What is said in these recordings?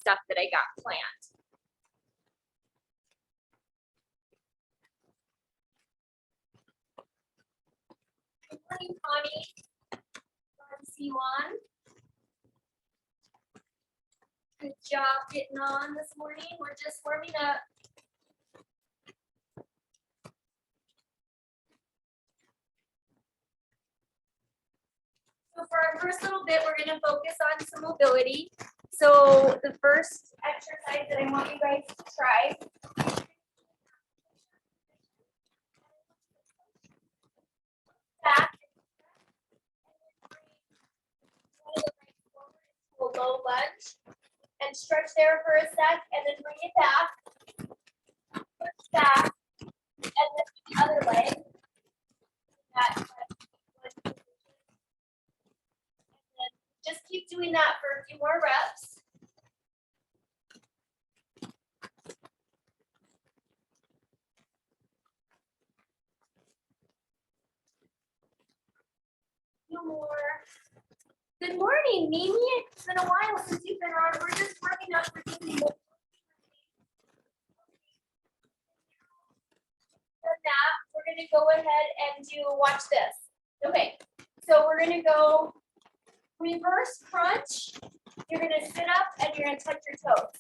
stuff that I got planned. Good morning, Connie. C1. Good job getting on this morning. We're just warming up. So for our first little bit, we're going to focus on some mobility. So the first exercise that I want you guys to try. Back. A low lunge. And stretch there for a sec, and then bring it back. Push back. And then the other leg. And then just keep doing that for a few more reps. No more. Good morning, Mimi. It's been a while since you've been on. We're just working up for Mimi. That, we're going to go ahead and do, watch this. Okay, so we're going to go reverse crunch. You're going to sit up and you're going to touch your toes.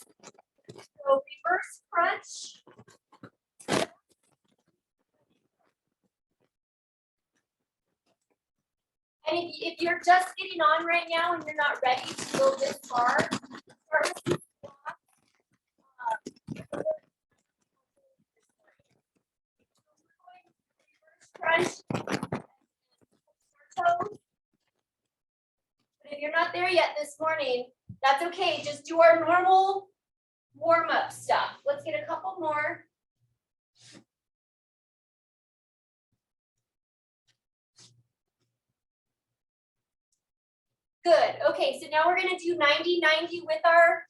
So reverse crunch. And if you're just getting on right now and you're not ready to go this far, start with crunch. But if you're not there yet this morning, that's okay. Just do our normal warm-up stuff. Let's get a couple more. Good. Okay, so now we're going to do 90-90 with our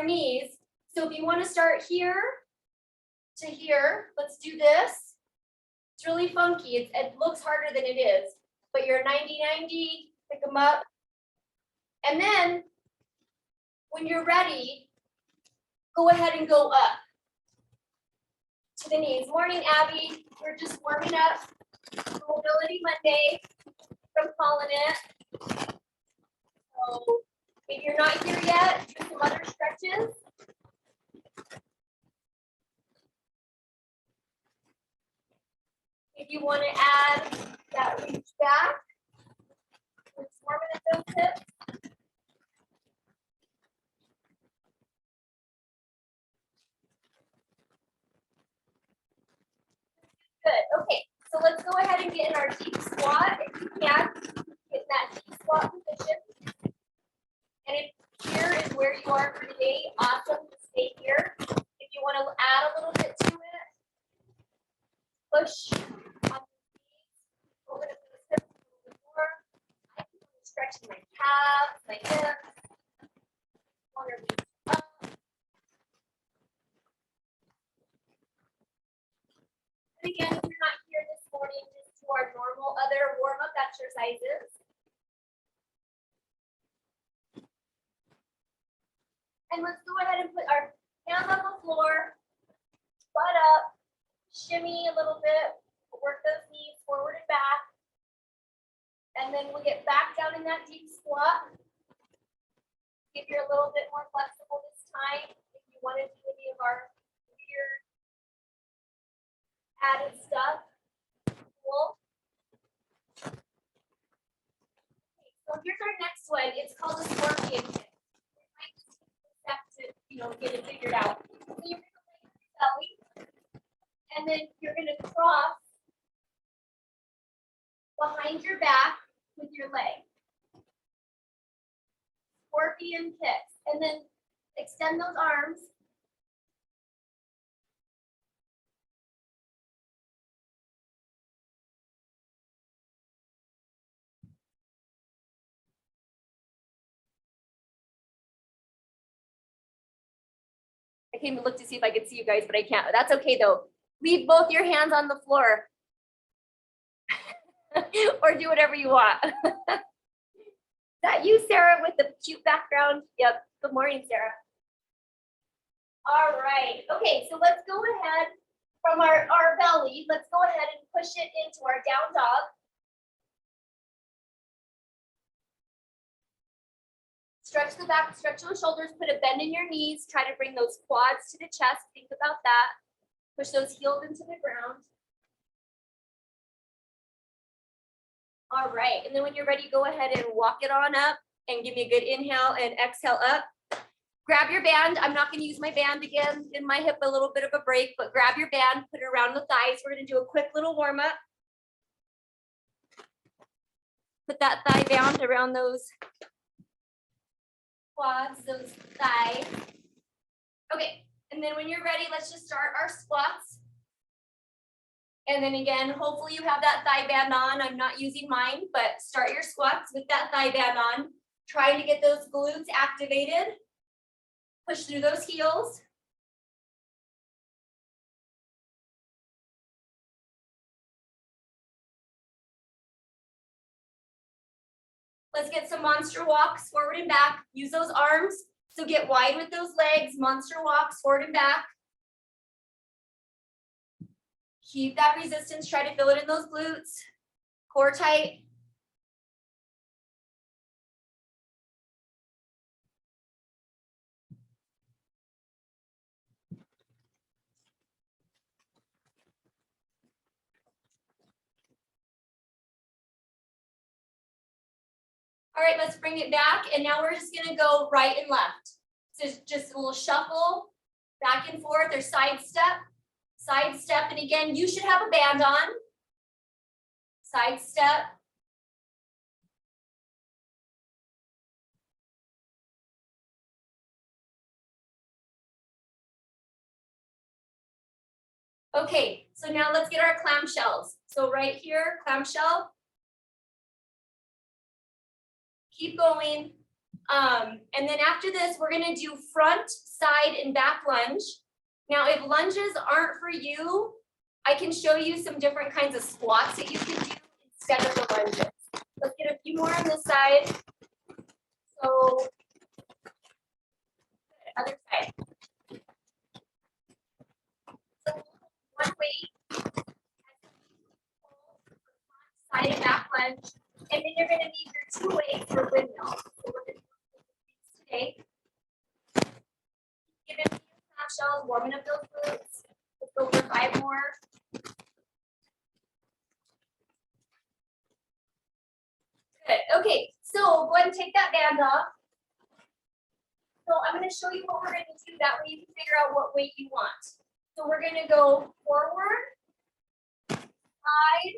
knees. So if you want to start here to here, let's do this. It's really funky. It looks harder than it is, but you're 90-90, pick them up. And then when you're ready, go ahead and go up to the knees. Morning, Abby. We're just warming up. Mobility Monday from calling it. So if you're not here yet, do some other stretches. If you want to add that reach back, let's warm it at those hips. Good. Okay, so let's go ahead and get in our deep squat. If you can, get in that deep squat position. And if here is where you are for today, awesome to stay here. If you want to add a little bit to it, push on the knees, open up the hips a little bit more. I can stretch my calves, my hips. Corner these up. And again, if you're not here this morning, just do our normal other warm-up exercises. And let's go ahead and put our hands on the floor, butt up, shimmy a little bit, work those knees forward and back. And then we'll get back down in that deep squat. If you're a little bit more flexible this time, if you want to do any of our weird added stuff, cool. Okay, so here's our next one. It's called a scorpion kick. Have to, get it figured out. So you're going to lay your belly, and then you're going to cross behind your back with your leg. Scorpion kicks, and then extend those arms. I came to look to see if I could see you guys, but I can't. That's okay though. Leave both your hands on the floor. Or do whatever you want. Is that you, Sarah, with the cute background? Yep. Good morning, Sarah. All right. Okay, so let's go ahead from our belly. Let's go ahead and push it into our down dog. Stretch the back, stretch those shoulders, put a bend in your knees. Try to bring those quads to the chest. Think about that. Push those heels into the ground. All right, and then when you're ready, go ahead and walk it on up and give me a good inhale and exhale up. Grab your band. I'm not going to use my band again. In my hip, a little bit of a break, but grab your band, put it around the thighs. We're going to do a quick little warm up. Put that thigh band around those quads, those thighs. Okay, and then when you're ready, let's just start our squats. And then again, hopefully you have that thigh band on. I'm not using mine, but start your squats with that thigh band on. Trying to get those glutes activated. Push through those heels. Let's get some monster walks forward and back. Use those arms. So get wide with those legs. Monster walks forward and back. Keep that resistance. Try to feel it in those glutes. Core tight. All right, let's bring it back. And now we're just gonna go right and left. So just a little shuffle, back and forth, or side step. Side step, and again, you should have a band on. Side step. Okay, so now let's get our clamshells. So right here, clamshell. Keep going. And then after this, we're gonna do front, side, and back lunge. Now, if lunges aren't for you, I can show you some different kinds of squats that you can do instead of the lunges. Let's get a few more on this side. So, other side. So, one weight, side and back lunge. And then you're gonna need your 2 weights for windmill. So we're gonna do these today. Give it a few shells, warming up those glutes. Let's go for 5 more. Good. Okay, so go ahead and take that band off. So I'm going to show you what we're going to do. That way you can figure out what weight you want. So we're going to go forward, side,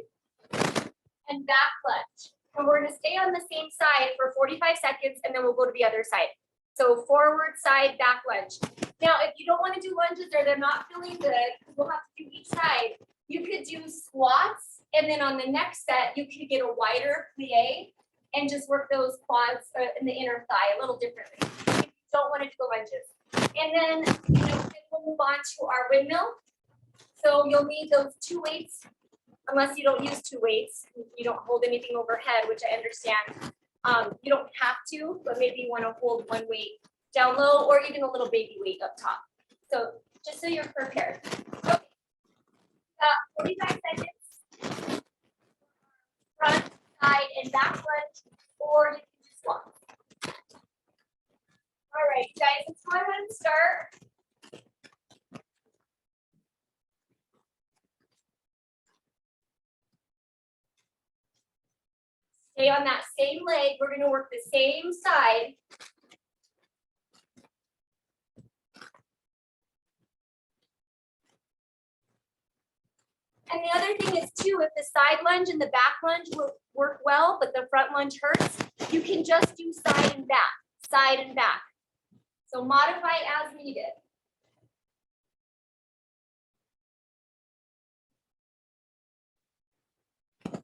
and back lunge. And we're going to stay on the same side for 45 seconds, and then we'll go to the other side. So forward, side, back lunge. Now, if you don't want to do lunges or they're not feeling good, we'll have to do each side. You could do squats, and then on the next set, you could get a wider plie and just work those quads in the inner thigh a little differently. If you don't want to do the lunges. And then, then we'll move on to our windmill. So you'll need those 2 weights, unless you don't use 2 weights. You don't hold anything overhead, which I understand. You don't have to, but maybe you want to hold 1 weight down low or even a little baby weight up top. So just so you're prepared. Okay. 45 seconds. Front, side, and back lunge, or you can do squats. All right, guys, let's go ahead and start. Stay on that same leg. We're going to work the same side. And the other thing is too, if the side lunge and the back lunge will work well, but the front lunge hurts, you can just do side and back, side and back. So modify as needed. Good.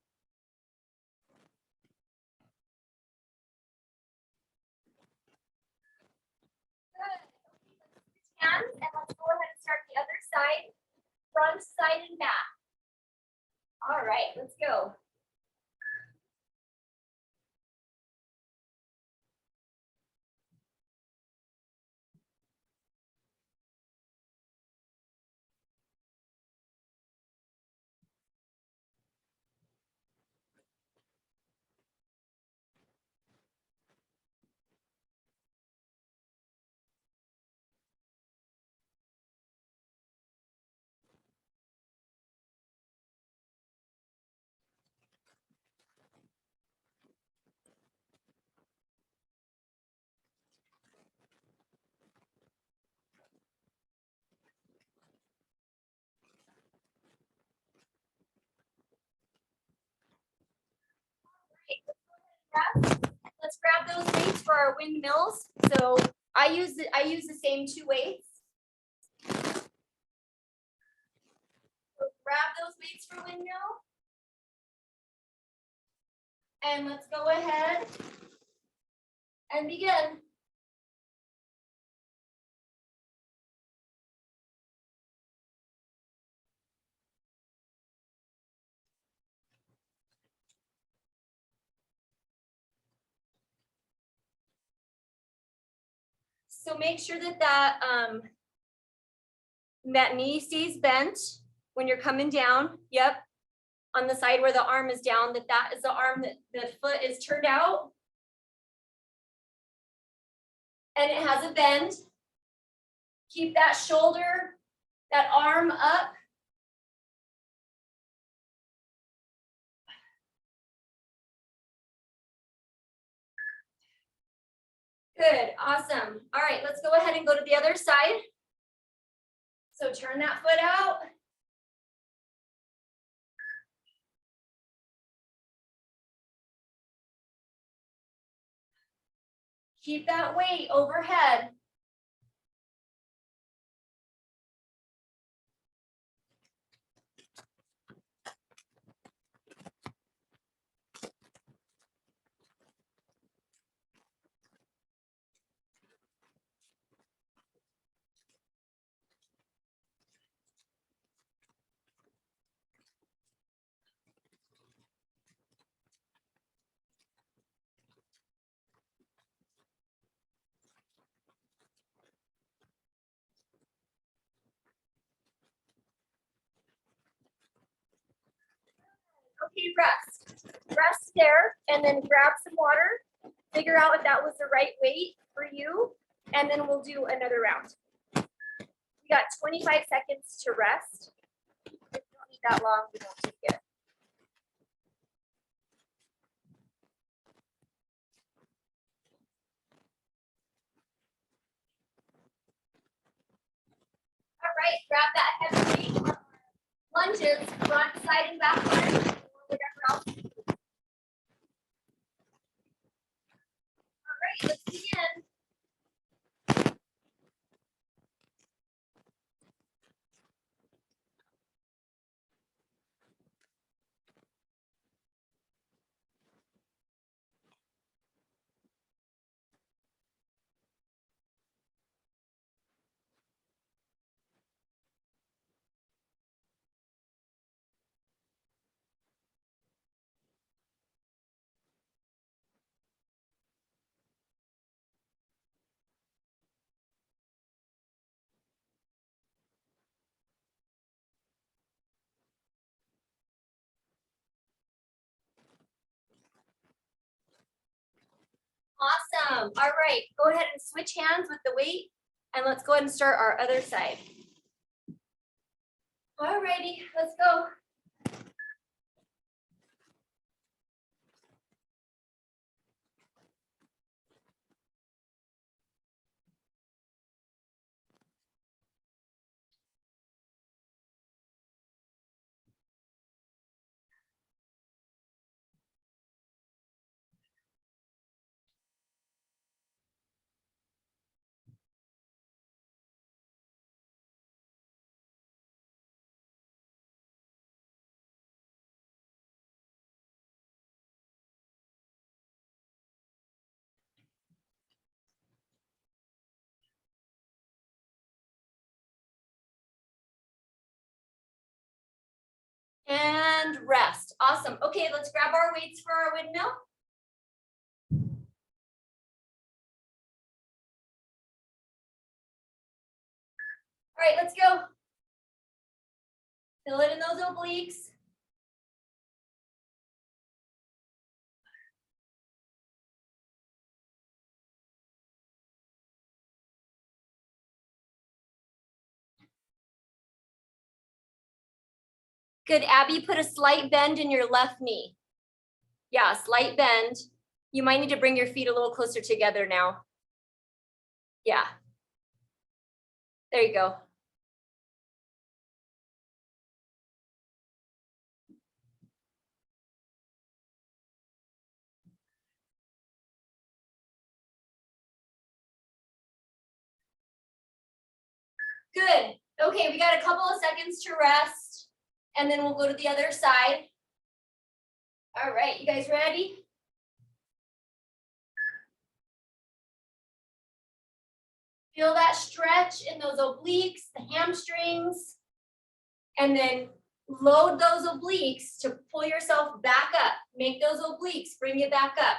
Hands, and let's go ahead and start the other side, front, side, and back. All right, let's go. grab those weights for our windmills. So I use the same 2 weights. So grab those weights for windmill. And let's go ahead and begin. So make sure that that knee stays bent when you're coming down. Yep. On the side where the arm is down, that is the arm that the foot is turned out. And it has a bend. Keep that shoulder, that arm up. Good, awesome. All right, let's go ahead and go to the other side. So turn that foot out. Keep that weight overhead. Okay, rest. Rest there, and then grab some water. Figure out if that was the right weight for you, and then we'll do another round. We got 25 seconds to rest. If you don't need that long, we don't take it. All right, grab that heavy weight. Lunges, front, side, and back lunge, or whatever else. All right, let's begin. Awesome. All right, go ahead and switch hands with the weight, and let's go ahead and start our other side. All righty, let's go. And rest. Awesome. Okay, let's grab our weights for our windmill. All right, let's go. Fill it in those obliques. Good, Abby, put a slight bend in your left knee. Yeah, slight bend. You might need to bring your feet a little closer together now. Yeah. There you go. Good. Okay, we got a couple of seconds to rest, and then we'll go to the other side. All right, you guys ready? Feel that stretch in those obliques, the hamstrings, and then load those obliques to pull yourself back up. Make those obliques bring you back up.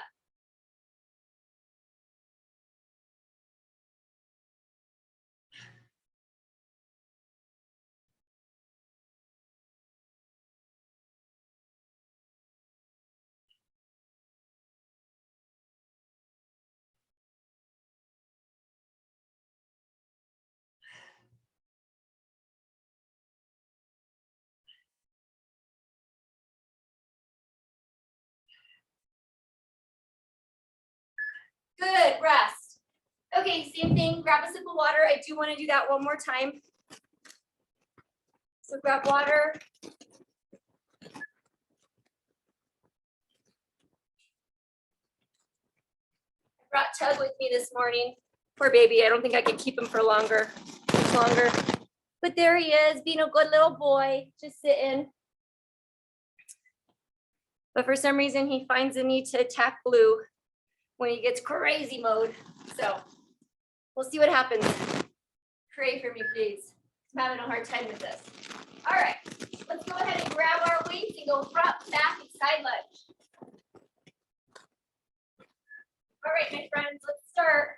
Good, rest. Okay, same thing, grab a sip of water. I do want to do that one more time. So grab water. I brought Tug with me this morning. Poor baby, I don't think I could keep him for much longer. But there he is, being a good little boy, just sitting. But for some reason, he finds the need to attack Blue when he gets crazy mode. So we'll see what happens. Pray for me, please. I'm having a hard time with this. All right, let's go ahead and grab our weights and go front, back, and side lunge. All right, my friends, let's start.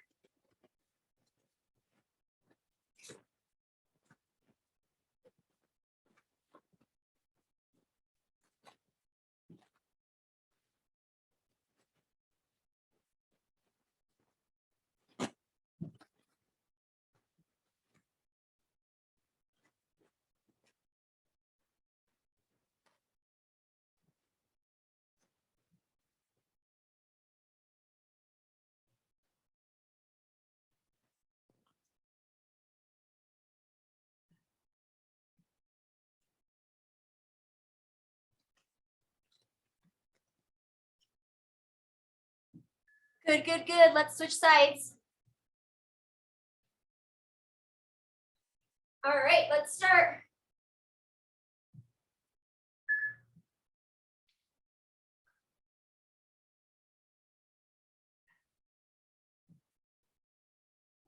Good, good, good. Let's switch sides. All right, let's start.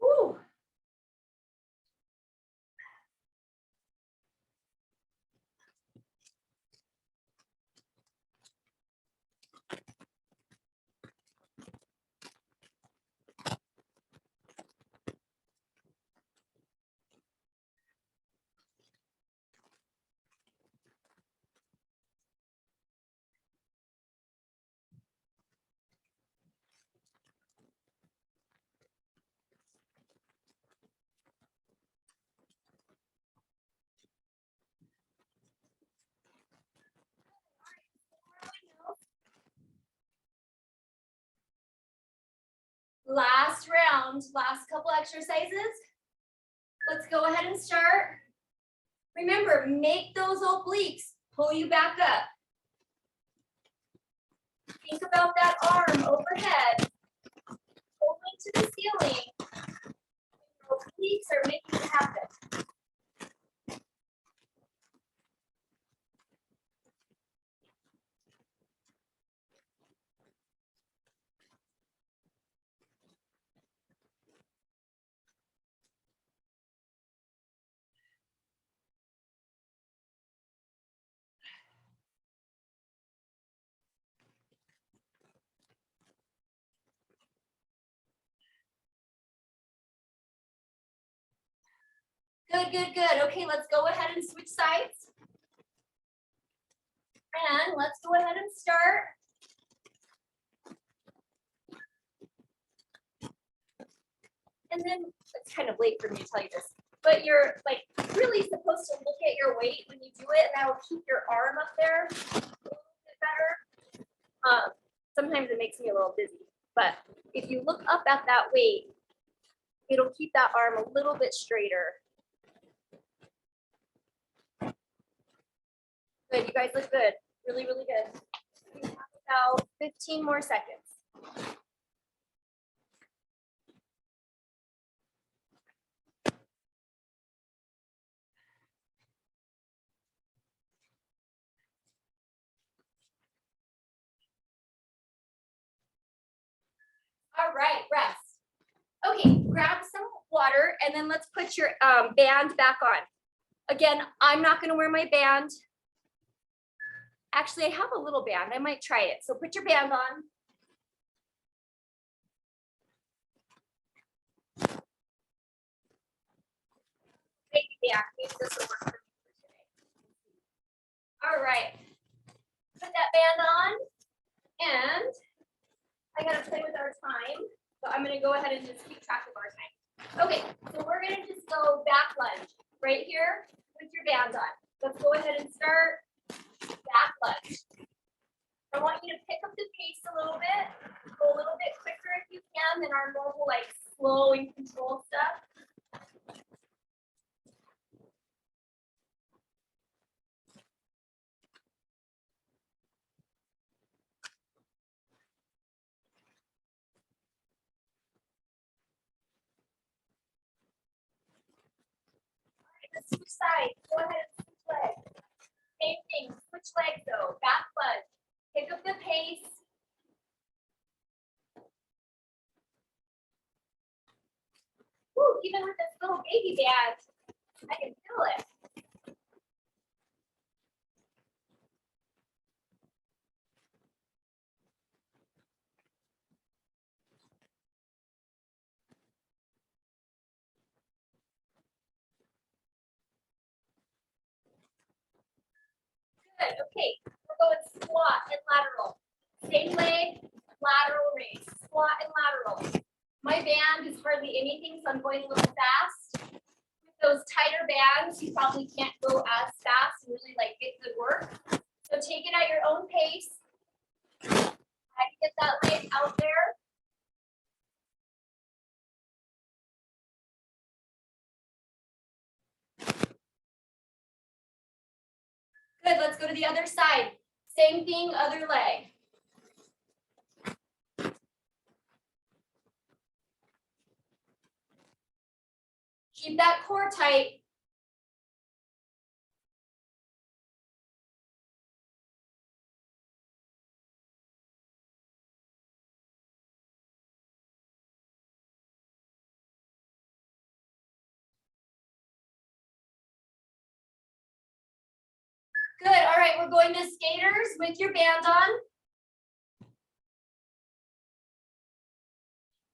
Woo. Last round, last couple exercises. Let's go ahead and start. Remember, make those obliques pull you back up. Think about that arm overhead, pulling to the ceiling. Your obliques are making it happen. Good, good, good. Okay, let's go ahead and switch sides. And let's go ahead and start. And then it's kind of late for me to tell you this, but you're like really supposed to look at your weight when you do it, and that will keep your arm up there a little bit better. Sometimes it makes me a little dizzy, but if you look up at that weight, it'll keep that arm a little bit straighter. Good, you guys look good. Really, really good. We have about 15 more seconds. right, rest. Okay, grab some water and then let's put your band back on. Again, I'm not gonna wear my band. Actually, I have a little band, I might try it. So put your band on. Baby band, maybe this will work for me for today. All right, put that band on and I gotta play with our time, but I'm gonna go ahead and just keep track of our time. Okay, so we're gonna just go back lunge right here with your band on. Let's go ahead and start back lunge. I want you to pick up the pace a little bit, go a little bit quicker if you can than our normal like slow and control stuff. Let's switch sides. Go ahead and switch legs. Same thing. Switch legs though. Back lunge. Pick up the pace. Woo, even with this little baby band, I can feel it. Good. Okay. We're going squat and lateral. Same leg, lateral raise. Squat and lateral. My band is hardly anything, so I'm going a little fast. With those tighter bands, you probably can't go as fast and really like get good work. So take it at your own pace. I can get that leg out there. Good, let's go to the other side. Same thing, other leg. Keep that core tight. Good, all right, we're going to skaters with your band on.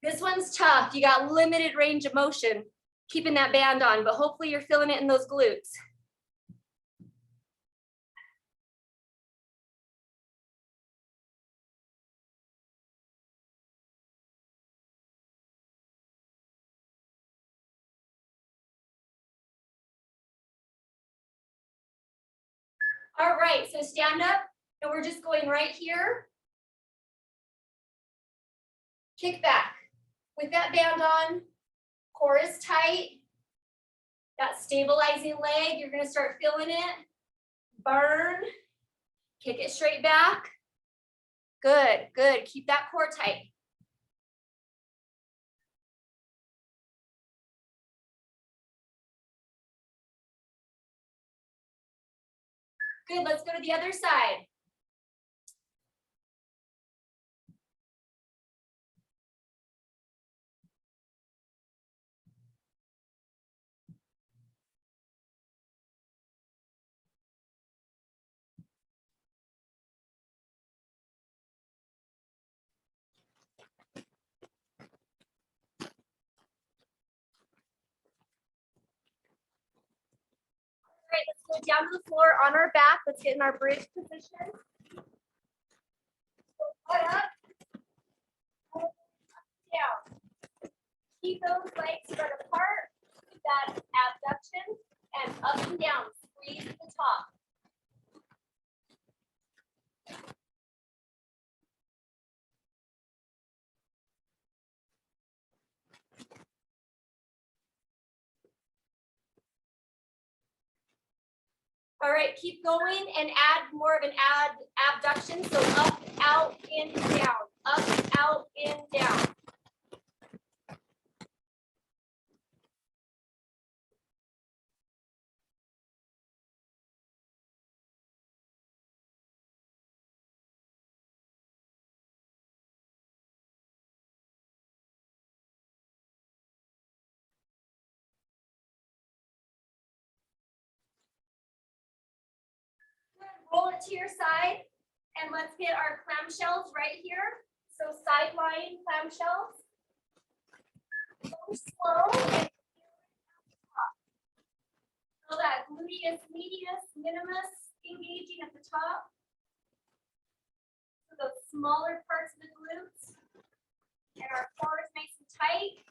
This one's tough. You got limited range of motion keeping that band on, but hopefully you're feeling it in those glutes. All right, so stand up and we're just going right here. Kick back. With that band on, core is tight. That stabilizing leg, you're gonna start feeling it. Burn. Kick it straight back. Good, good. Keep that core tight. Good, let's go to the other side. All right, let's go down to the floor on our back. Let's get in our bridge position. Go up, down. Keep those legs spread apart. Keep that abduction and up and down. Squeeze the top. All right, keep going and add more of an abduction. So up, out, in, down. Up, out, in, down. Roll it to your side, and let's get our clamshells right here. So side lying clamshells. Go slow and so that gluteus medius minimus engaging at the top. So those smaller parts of the glutes. And our core is nice and tight.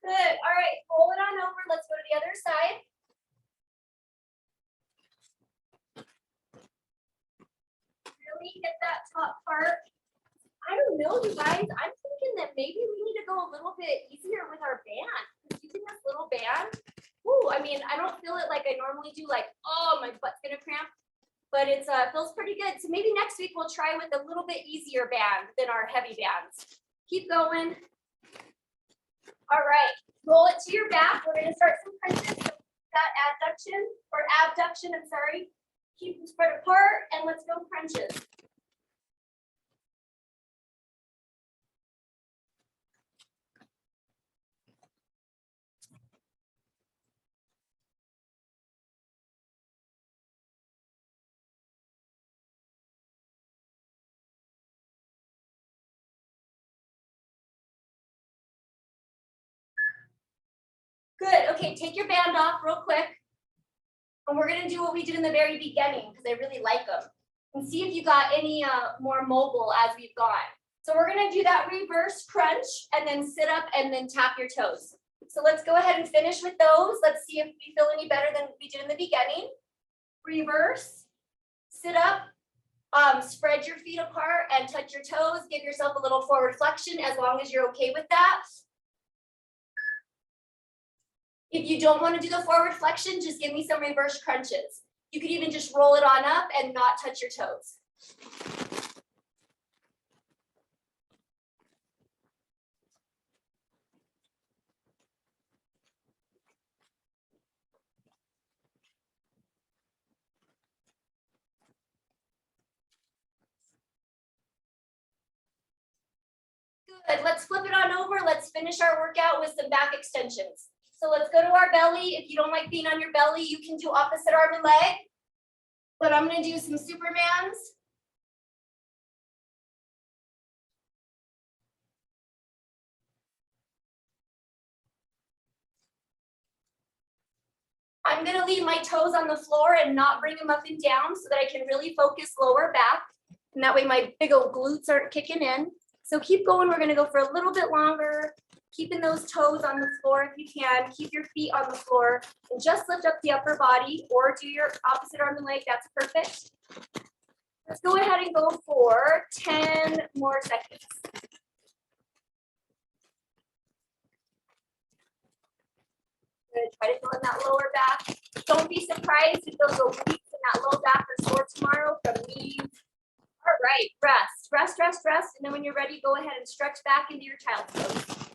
Good. All right, roll it on over. Let's go to the other side. Really hit that top part. I don't know, you guys. I'm thinking that maybe we need to go a little bit easier with our band. Using this little band. Ooh, I mean, I don't feel it like I normally do, like, oh, my butt's gonna cramp. But it feels pretty good. So maybe next week we'll try with a little bit easier band than our heavy bands. Keep going. All right, roll it to your back. We're gonna start some crunches. So that adduction, or abduction, I'm sorry. Keep them spread apart and let's go crunches. Good, okay, take your band off real quick. And we're gonna do what we did in the very beginning because I really like them. And see if you got any more mobile as we've gone. So we're gonna do that reverse crunch and then sit up and then tap your toes. So let's go ahead and finish with those. Let's see if we feel any better than we did in the beginning. Reverse, sit up, spread your feet apart and touch your toes. Give yourself a little forward flexion as long as you're okay with that. If you don't want to do the forward flexion, just give me some reverse crunches. You could even just roll it on up and not touch your toes. Good, let's flip it on over. Let's finish our workout with some back extensions. So let's go to our belly. If you don't like being on your belly, you can do opposite arm and leg. But I'm gonna do some Supermans. I'm gonna leave my toes on the floor and not bring them up and down so that I can really focus lower back. And that way my big old glutes aren't kicking in. So keep going, we're gonna go for a little bit longer. Keeping those toes on the floor if you can. Keep your feet on the floor and just lift up the upper body or do your opposite arm and leg, that's perfect. Let's go ahead and go for 10 more seconds. Good, try to go in that lower back. Don't be surprised if those obliques in that low back are sore tomorrow from knees. All right, rest, and then when you're ready, go ahead and stretch back into your child's pose.